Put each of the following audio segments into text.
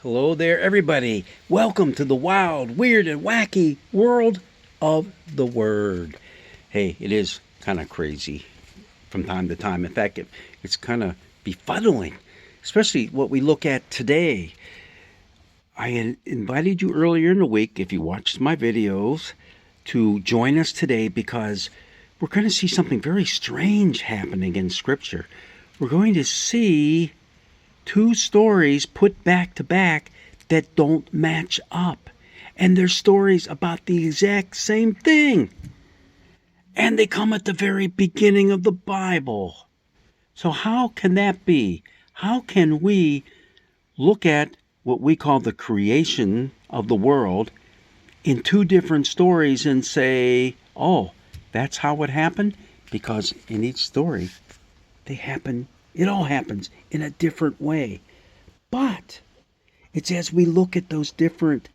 Hello there, everybody. Welcome to the wild, weird, and wacky world of the Word. Hey, it is kind of crazy from time to time. In fact, it's kind of befuddling, especially what we look at today. I invited you earlier in the week, if you watched my videos, to join us today because we're going to see something very strange happening in Scripture. We're going to see two stories put back to back that don't match up. And they're stories about the exact same thing. And they come at the very beginning of the Bible. So how can that be? How can we look at what we call the creation of the world in two different stories and say, oh, that's how it happened? Because in each story, it all happens in a different way. But it's as we look at those different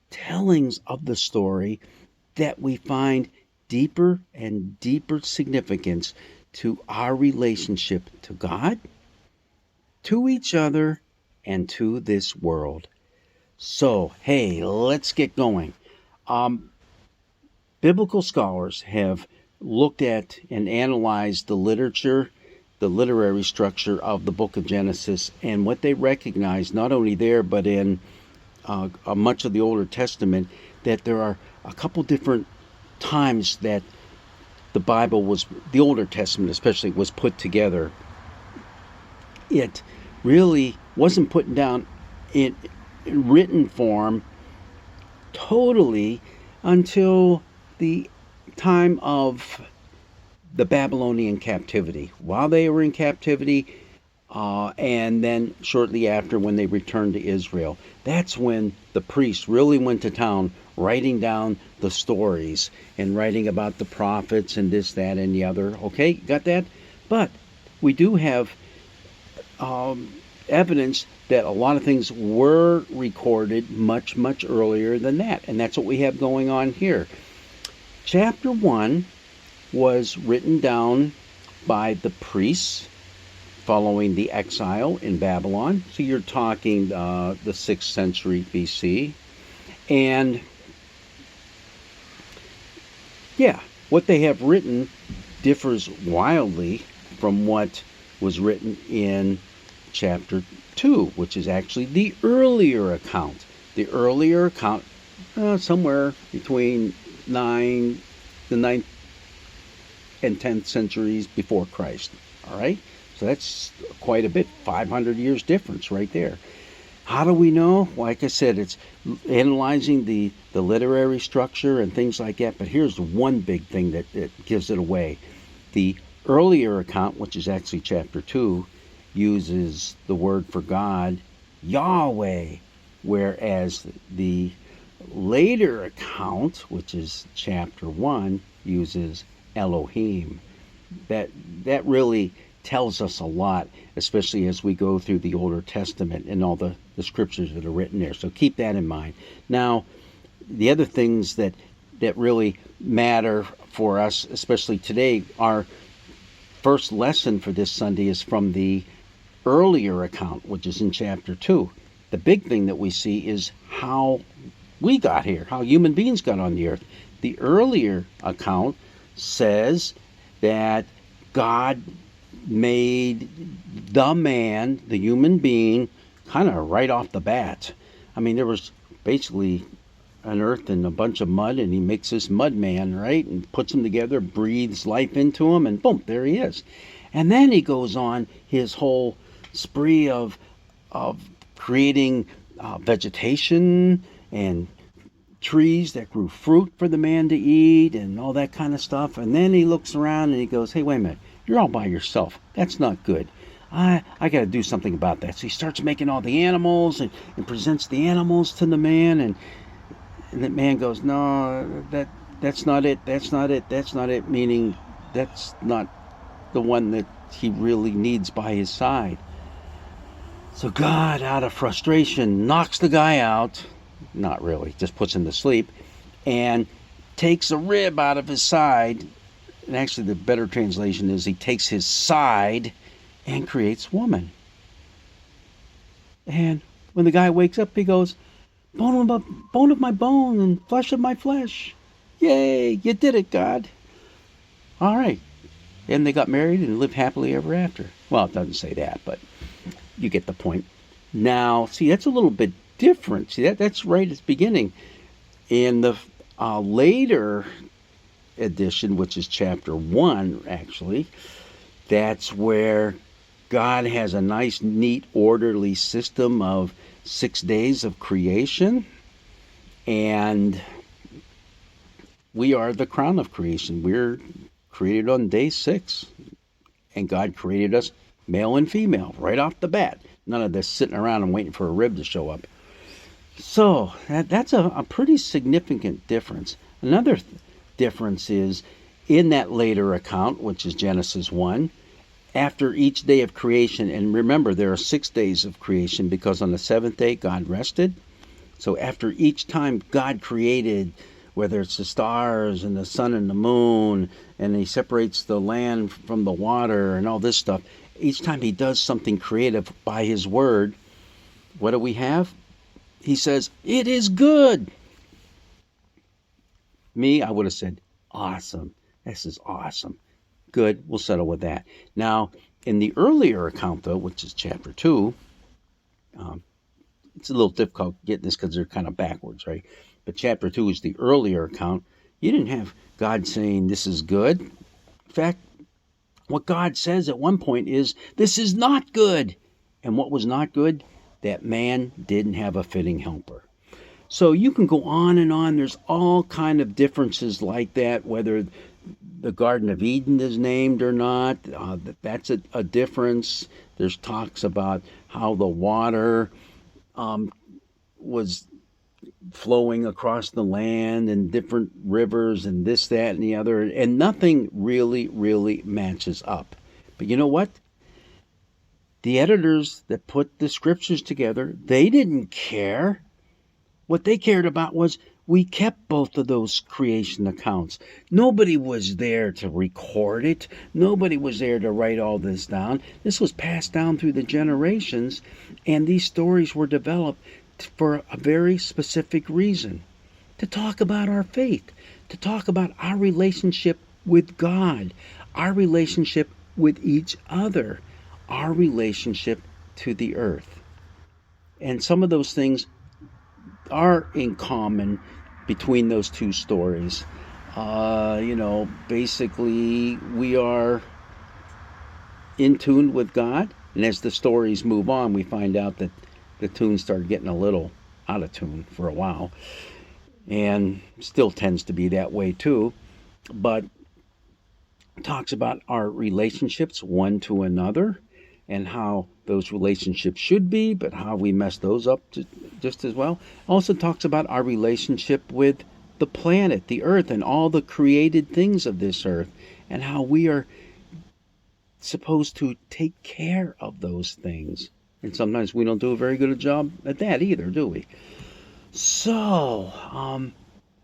tellings of the story that we find deeper and deeper significance to our relationship to God, to each other, and to this world. So, hey, let's get going. Biblical scholars have looked at and analyzed the literature, the literary structure of the book of Genesis, and what they recognize, not only there, but in much of the Older Testament, that there are a couple different times that the Older Testament especially, was put together. It really wasn't put down in written form totally until the time of the Babylonian captivity. While they were in captivity, and then shortly after when they returned to Israel. That's when the priests really went to town writing down the stories and writing about the prophets and this, that, and the other. Okay, got that? But we do have evidence that a lot of things were recorded much, much earlier than that. And that's what we have going on here. Chapter 1 was written down by the priests following the exile in Babylon. So you're talking the 6th century BC. And yeah, what they have written differs wildly from what was written in chapter 2, which is actually the earlier account. The earlier account, somewhere between the 9th and 10th centuries before Christ. All right? So that's quite a bit, 500 years difference right there. How do we know? Like I said, it's analyzing the literary structure and things like that. But here's one big thing that gives it away. The earlier account, which is actually chapter 2, uses the word for God, Yahweh, whereas the later account, which is chapter 1, uses Elohim. That really tells us a lot, especially as we go through the Older Testament and all the scriptures that are written there. So keep that in mind. Now, the other things that really matter for us, especially today, our first lesson for this Sunday is from the earlier account, which is in chapter 2. The big thing that we see is how we got here, how human beings got on the earth. The earlier account says that God made the man, the human being, kind of right off the bat. I mean, there was basically an earth and a bunch of mud, and he makes this mud man, right, and puts them together, breathes life into him, and boom, there he is. And then he goes on his whole spree of creating vegetation and trees that grew fruit for the man to eat and all that kind of stuff. And then he looks around and he goes, hey, wait a minute, you're all by yourself. That's not good. I got to do something about that. So he starts making all the animals and presents the animals to the man. And the man goes, no, that's not it. That's not it. That's not it. Meaning that's not the one that he really needs by his side. So God, out of frustration, knocks the guy out. Not really, just puts him to sleep. And takes a rib out of his side. And actually the better translation is he takes his side and creates woman. And When the guy wakes up, he goes, bone of my bone and flesh of my flesh. Yay, you did it, God. All right. And they got married and lived happily ever after. Well, it doesn't say that, but you get the point. Now, see, that's a little bit different. See, that's right at the beginning. In the later edition, which is chapter 1, actually, that's where God has a nice, neat, orderly system of 6 days of creation. And we are the crown of creation. We're created on day 6. And God created us male and female right off the bat. None of this sitting around and waiting for a rib to show up. So that's a pretty significant difference. Another difference is in that later account, which is Genesis 1, after each day of creation, and remember there are 6 days of creation because on the 7th day God rested. So after each time God created, whether it's the stars and the sun and the moon, and he separates the land from the water and all this stuff, each time he does something creative by his word, what do we have? He says, it is good. Me, I would have said, awesome. This is awesome. Good, we'll settle with that. Now, in the earlier account, though, which is chapter 2, it's a little difficult getting this because they're kind of backwards, right? But chapter 2 is the earlier account. You didn't have God saying this is good. In fact, what God says at one point is, this is not good. And what was not good? That man didn't have a fitting helper. So you can go on and on. There's all kind of differences like that, whether the Garden of Eden is named or not. That's a difference. There's talks about how the water was flowing across the land and different rivers and this, that, and the other. And nothing really, really matches up. But you know what? The editors that put the scriptures together, they didn't care. What they cared about was we kept both of those creation accounts. Nobody was there to record it. Nobody was there to write all this down. This was passed down through the generations, and these stories were developed for a very specific reason. To talk about our faith, to talk about our relationship with God, our relationship with each other, our relationship to the earth. And some of those things are in common between those two stories. Basically we are in tune with God, and as the stories move on, we find out that the tunes start getting a little out of tune for a while, and still tends to be that way too, but talks about our relationships one to another and how those relationships should be, but how we mess those up just as well. Also talks about our relationship with the planet, the earth, and all the created things of this earth, and how we are supposed to take care of those things. And sometimes we don't do a very good job at that either, do we? So,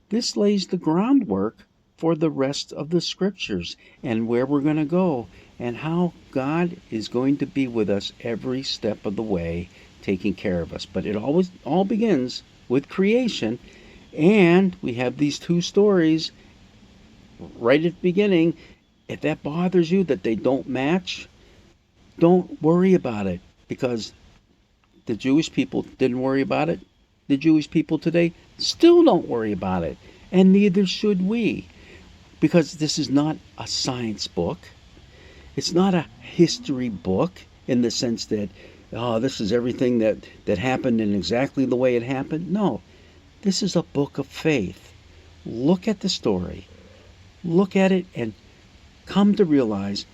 this lays the groundwork for the rest of the scriptures and where we're going to go and how God is going to be with us every step of the way, taking care of us. But it all begins with creation, and we have these two stories right at the beginning. If that bothers you that they don't match, don't worry about it, because the Jewish people didn't worry about it. The Jewish people today still don't worry about it, and neither should we, because this is not a science book. It's not a history book in the sense that, this is everything that happened in exactly the way it happened. No, this is a book of faith. Look at the story. Look at it and come to realize,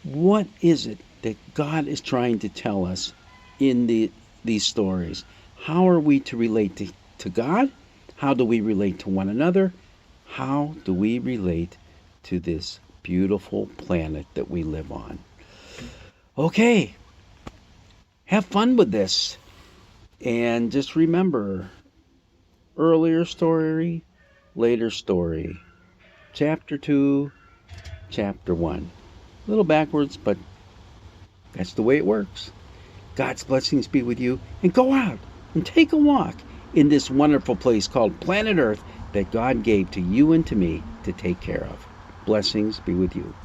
what is it that God is trying to tell us in these stories? How are we to relate to God? How do we relate to one another? How do we relate to this beautiful planet that we live on? Okay, have fun with this. And just remember, earlier story, later story. Chapter 2, chapter 1. A little backwards, but that's the way it works. God's blessings be with you, and go out and take a walk in this wonderful place called planet Earth that God gave to you and to me to take care of. Blessings be with you.